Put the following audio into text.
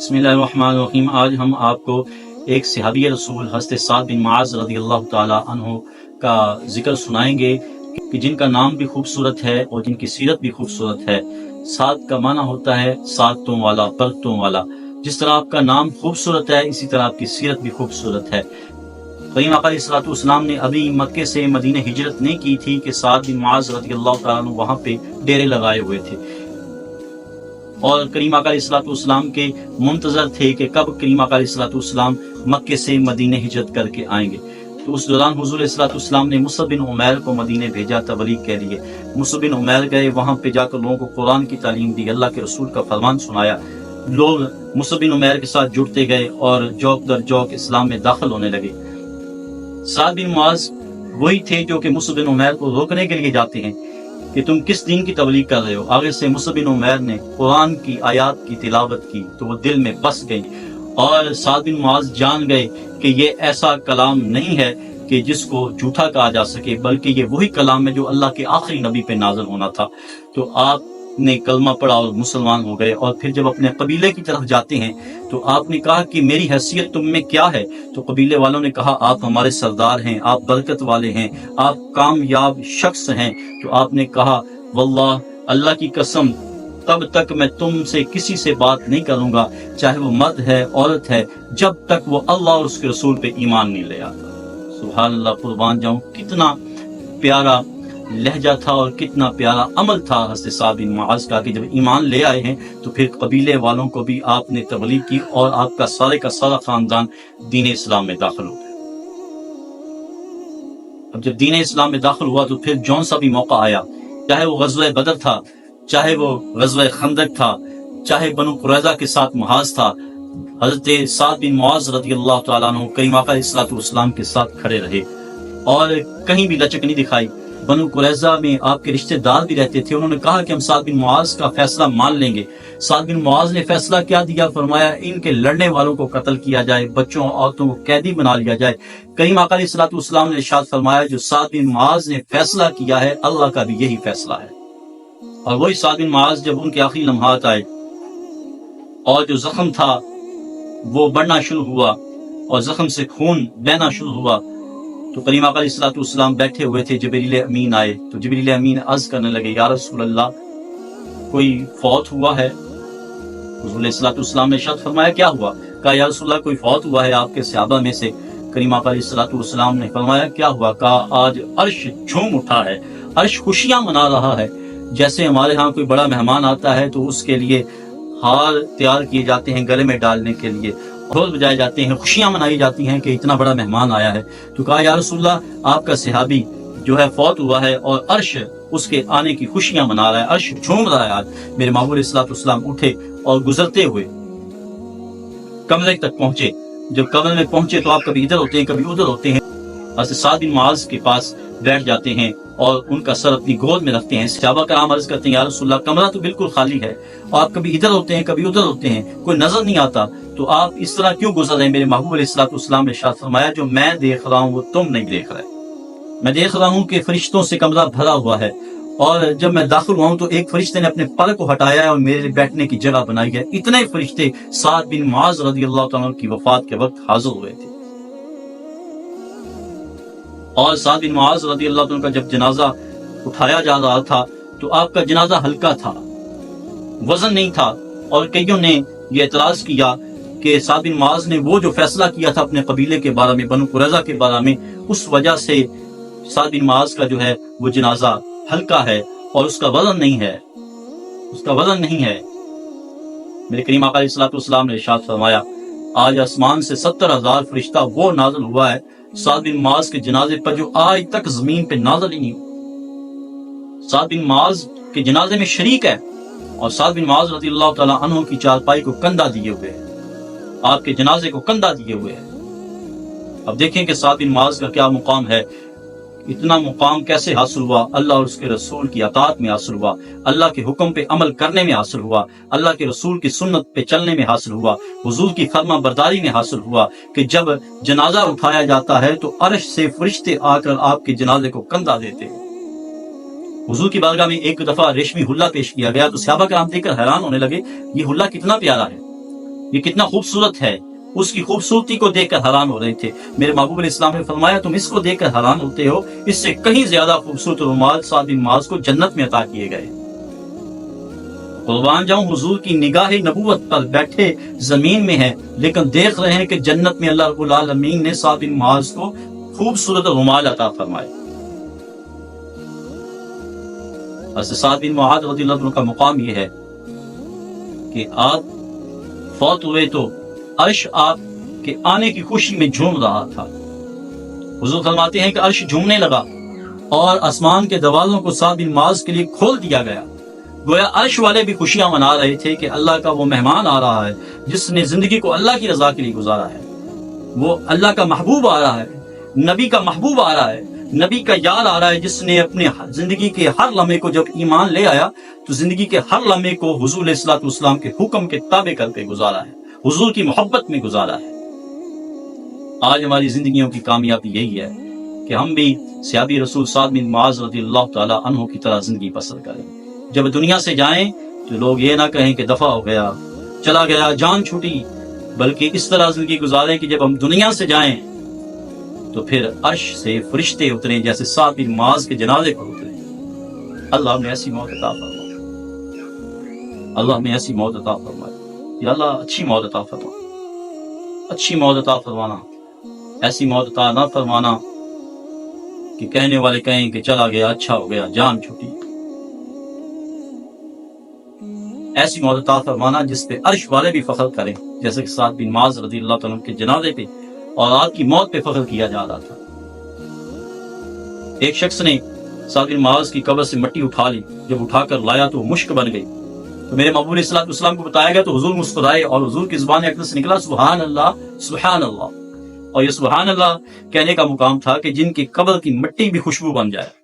بسم اللہ الرحمن الرحیم۔ آج ہم آپ کو ایک صحابی رسول حضرت سعد بن معاذ رضی اللہ تعالی عنہ کا ذکر سنائیں گے کہ جن کا نام بھی خوبصورت ہے اور جن کی سیرت بھی خوبصورت ہے۔ سعد کا معنی ہوتا ہے سعادتوں والا، برکتوں والا۔ جس طرح آپ کا نام خوبصورت ہے اسی طرح آپ کی سیرت بھی خوبصورت ہے۔ کریم آقا علیہ الصلوۃ والسلام نے ابھی مکے سے مدینہ ہجرت نہیں کی تھی کہ سعد بن معاذ رضی اللہ تعالیٰ عنہ وہاں پہ ڈیرے لگائے ہوئے تھے، اور کریم آقا علیہ الصلوۃ والسلام کے منتظر تھے کہ کب کریم آقا علیہ الصلوۃ والسلام مکے سے مدینہ ہجرت کر کے آئیں گے۔ تو اس دوران حضور علیہ الصلوۃ والسلام نے مصعب بن عمیر کو مدینہ بھیجا تبلیغ کے لیے۔ مصعب بن عمیر گئے، وہاں پہ جا کر لوگوں کو قرآن کی تعلیم دی، اللہ کے رسول کا فرمان سنایا۔ لوگ مصعب بن عمیر کے ساتھ جڑتے گئے اور جوک در جوک اسلام میں داخل ہونے لگے۔ سعد بن معاذ وہی تھے جو کہ مصعب بن عمیر کو روکنے کے لیے جاتے ہیں کہ تم کس دین کی تبلیغ کر رہے ہو۔ آگے سے مصعب بن عمیر نے قرآن کی آیات کی تلاوت کی تو وہ دل میں بس گئی، اور سعد بن معاذ جان گئے کہ یہ ایسا کلام نہیں ہے کہ جس کو جھوٹا کہا جا سکے، بلکہ یہ وہی کلام ہے جو اللہ کے آخری نبی پہ نازل ہونا تھا۔ تو آپ نے کلمہ پڑھا اور مسلمان ہو گئے، اور پھر جب اپنے قبیلے کی طرف جاتے ہیں تو آپ نے کہا کہ میری حیثیت تم میں کیا ہے؟ تو قبیلے والوں نے کہا آپ ہمارے سردار ہیں، آپ برکت والے ہیں، آپ کامیاب شخص ہیں۔ تو آپ نے کہا واللہ، اللہ کی قسم، تب تک میں تم سے کسی سے بات نہیں کروں گا، چاہے وہ مرد ہے عورت ہے، جب تک وہ اللہ اور اس کے رسول پہ ایمان نہیں لے آتا۔ سبحان اللہ، قربان جاؤں، کتنا پیارا لہجہ تھا اور کتنا پیارا عمل تھا حضرت سعد بن معاذ کا کہ جب ایمان لے آئے ہیں تو پھر قبیلے والوں کو بھی آپ نے تبلیغ کی، اور آپ کا سارا خاندان دین اسلام میں داخل ہو گیا۔ اب جب دین اسلام میں داخل ہوا تو پھر جون سا بھی موقع آیا، چاہے وہ غزوہ بدر تھا، چاہے وہ غزوہ خندق تھا، چاہے بنو قریظہ کے ساتھ محاذ تھا، حضرت سعد بن معاذ رضی اللہ تعالیٰ عنہ کریم آقا علیہ الصلوۃ والسلام کے ساتھ کھڑے رہے اور کہیں بھی لچک نہیں دکھائی۔ بنو قریظہ میں آپ کے رشتہ دار بھی رہتے تھے، انہوں نے کہا کہ ہم سعد بن معاذ کا فیصلہ مان لیں گے۔ سعد بن معاذ نے فیصلہ کیا دیا؟ فرمایا ان کے لڑنے والوں کو قتل کیا جائے، بچوں عورتوں کو قیدی بنا لیا جائے۔ کریم آقا علیہ الصلوۃ والسلام نے ارشاد فرمایا جو سعد بن معاذ نے فیصلہ کیا ہے اللہ کا بھی یہی فیصلہ ہے۔ اور وہی سعد بن معاذ جب ان کے آخری لمحات آئے اور جو زخم تھا وہ بڑھنا شروع ہوا اور زخم سے خون بہنا شروع ہوا، تو کریم آقا علیہ الصلوۃ والسلام بیٹھے ہوئے تھے، جبریل امین آئے تو جبریل امین عرض کرنے لگے یا رسول اللہ کوئی فوت ہوا ہے؟ حضور علیہ الصلوۃ والسلام نے ارشاد فرمایا کیا ہوا؟ کہا یا رسول اللہ کوئی فوت ہوا ہے آپ کے صحابہ میں سے؟ کریم آقا علیہ الصلوۃ والسلام نے فرمایا کیا ہوا؟ کہا آج عرش جھوم اٹھا ہے، عرش خوشیاں منا رہا ہے۔ جیسے ہمارے ہاں کوئی بڑا مہمان آتا ہے تو اس کے لیے ہار تیار کیے جاتے ہیں گلے میں ڈالنے کے لیے، ڈھول بجائے جاتے ہیں، خوشیاں منائی جاتی ہیں کہ اتنا بڑا مہمان آیا ہے۔ تو کہا یا رسول اللہ آپ کا صحابی جو ہے فوت ہوا ہے اور عرش اس کے آنے کی خوشیاں منا رہا ہے، عرش جھوم رہا ہے آج۔ میرے محبوب علیہ الصلوۃ والسلام اٹھے اور گزرتے ہوئے کمرے تک پہنچے۔ جب کمرے میں پہنچے تو آپ کبھی ادھر ہوتے ہیں کبھی ادھر ہوتے ہیں، حضرت سعد بن معاذ کے پاس بیٹھ جاتے ہیں اور ان کا سر اپنی گود میں رکھتے ہیں۔ صحابہ کرام عرض کرتے ہیں یا رسول اللہ کمرہ تو بالکل خالی ہے اور آپ کبھی ادھر ہوتے ہیں کبھی ادھر ہوتے ہیں، کوئی نظر نہیں آتا، تو آپ اس طرح کیوں گزر رہے ہیں؟ میرے محبوب علیہ الصلوۃ والسلام نے ارشاد فرمایا جو میں دیکھ رہا ہوں وہ تم نہیں دیکھ رہے۔ میں دیکھ رہا ہوں کہ فرشتوں سے کمرہ بھرا ہوا ہے، اور جب میں داخل ہوا ہوں تو ایک فرشتے نے اپنے پر کو ہٹایا ہے اور میرے بیٹھنے کی جگہ بنائی ہے۔ اتنے فرشتے سعد بن معاذ رضی اللہ تعالیٰ کی وفات کے وقت حاضر ہوئے تھے، اور سعد بن معاذ رضی اللہ تعالیٰ کا جب جنازہ اٹھایا جا رہا تھا تو آپ کا جنازہ ہلکا تھا، وزن نہیں تھا، اور کئیوں نے یہ اعتراض کیا کہ سعد بن معاذ نے وہ جو فیصلہ کیا تھا اپنے قبیلے کے بارے میں، بنو قریظہ کے بارے میں، اس وجہ سے سعد بن معاذ کا جو ہے وہ جنازہ ہلکا ہے اور اس کا وزن نہیں ہے، اس کا وزن نہیں ہے۔ میرے کریم آقا علیہ الصلوۃ والسلام نے ارشاد فرمایا آج آسمان سے 70,000 فرشتہ وہ نازل ہوا ہے سعد بن معاذ کے جنازے پر جو آج تک زمین پہ نازل ہی نہیں ہوا۔ سعد بن معاذ کے جنازے میں شریک ہے، اور سعد بن معاذ رضی اللہ تعالیٰ عنہ کی چارپائی کو کندھا دیے ہوئے ہیں، آپ کے جنازے کو کندھا دیے ہوئے ہیں۔ اب دیکھیں کہ سعد بن معاذ کا کیا مقام ہے۔ اتنا مقام کیسے حاصل ہوا؟ اللہ اور اس کے رسول کی اطاعت میں حاصل ہوا، اللہ کے حکم پہ عمل کرنے میں حاصل ہوا، اللہ کے رسول کی سنت پہ چلنے میں حاصل ہوا، حضور کی فرما برداری میں حاصل ہوا کہ جب جنازہ اٹھایا جاتا ہے تو عرش سے فرشتے آ کر آپ کے جنازے کو کندھا دیتے ہیں۔ حضور کی بارگاہ میں ایک دفعہ ریشمی حلہ پیش کیا گیا تو صحابہ کرام دیکھ کر حیران ہونے لگے، یہ حلہ کتنا پیارا ہے، یہ کتنا خوبصورت ہے، اس کی خوبصورتی کو دیکھ کر حیران ہو رہے تھے۔ میرے محبوب علیہ السلام نے فرمایا تم اس کو دیکھ کر حیران ہوتے ہو، اس سے کہیں زیادہ خوبصورت رومال سعد بن معاذ کو جنت میں عطا کیے گئے۔ قربان جاؤں، حضور کی نگاہ نبوت پر بیٹھے زمین میں ہے، لیکن دیکھ رہے ہیں کہ جنت میں اللہ رب العالمین نے سعد بن معاذ کو خوبصورت رومال عطا فرمائے۔ حضرت سعد بن معاذ رضی اللہ عنہ کا مقام یہ ہے کہ آپ فوت ہوئے تو عرش آپ کے آنے کی خوشی میں جھوم رہا تھا۔ حضور فرماتے ہیں کہ عرش جھومنے لگا اور آسمان کے دروازوں کو سعد بن معاذ کے لیے کھول دیا گیا۔ گویا عرش والے بھی خوشیاں منا رہے تھے کہ اللہ کا وہ مہمان آ رہا ہے جس نے زندگی کو اللہ کی رضا کے لیے گزارا ہے، وہ اللہ کا محبوب آ رہا ہے، نبی کا محبوب آ رہا ہے، نبی کا یار آ رہا ہے جس نے اپنے زندگی کے ہر لمحے کو جب ایمان لے آیا تو زندگی کے ہر لمحے کو حضور علیہ الصلوۃ والسلام کے حکم کے تابع کر کے گزارا ہے، حضور کی محبت میں گزارا ہے۔ آج ہماری زندگیوں کی کامیابی یہی ہے کہ ہم بھی صحابی رسول سعد بن معاذ رضی اللہ تعالی عنہ کی طرح زندگی بسر کریں۔ جب دنیا سے جائیں تو لوگ یہ نہ کہیں کہ دفع ہو گیا، چلا گیا، جان چھوٹی، بلکہ اس طرح زندگی گزاریں کہ جب ہم دنیا سے جائیں تو پھر عرش سے فرشتے اتریں جیسے سعد بن معاذ کے جنازے پر اترے۔ اللہ ہمیں ایسی موت عطا فرمائے، اللہ ہمیں ایسی موت عطا فرمائے، یا اللہ اچھی موت عطا فرما، اچھی موت عطا فرمانا، ایسی موت عطا نہ فرمانا کہ کہنے والے کہیں کہ چلا گیا، اچھا ہو گیا، جان چھوٹی۔ ایسی موت عطا فرمانا جس پہ عرش والے بھی فخر کریں، جیسے کہ سعد بن معاذ رضی اللہ عنہ کے جنازے پہ اور آپ کی موت پہ فخر کیا جا رہا تھا۔ ایک شخص نے سعد بن معاذ کی قبر سے مٹی اٹھا لی، جب اٹھا کر لایا تو وہ مشک بن گئی، تو میرے محبوب علیہ الصلوۃ والسلام کو بتایا گیا تو حضور مسکرائے اور حضور کی زبان اقدس سے نکلا سبحان اللہ سبحان اللہ، اور یہ سبحان اللہ کہنے کا مقام تھا کہ جن کی قبر کی مٹی بھی خوشبو بن جائے۔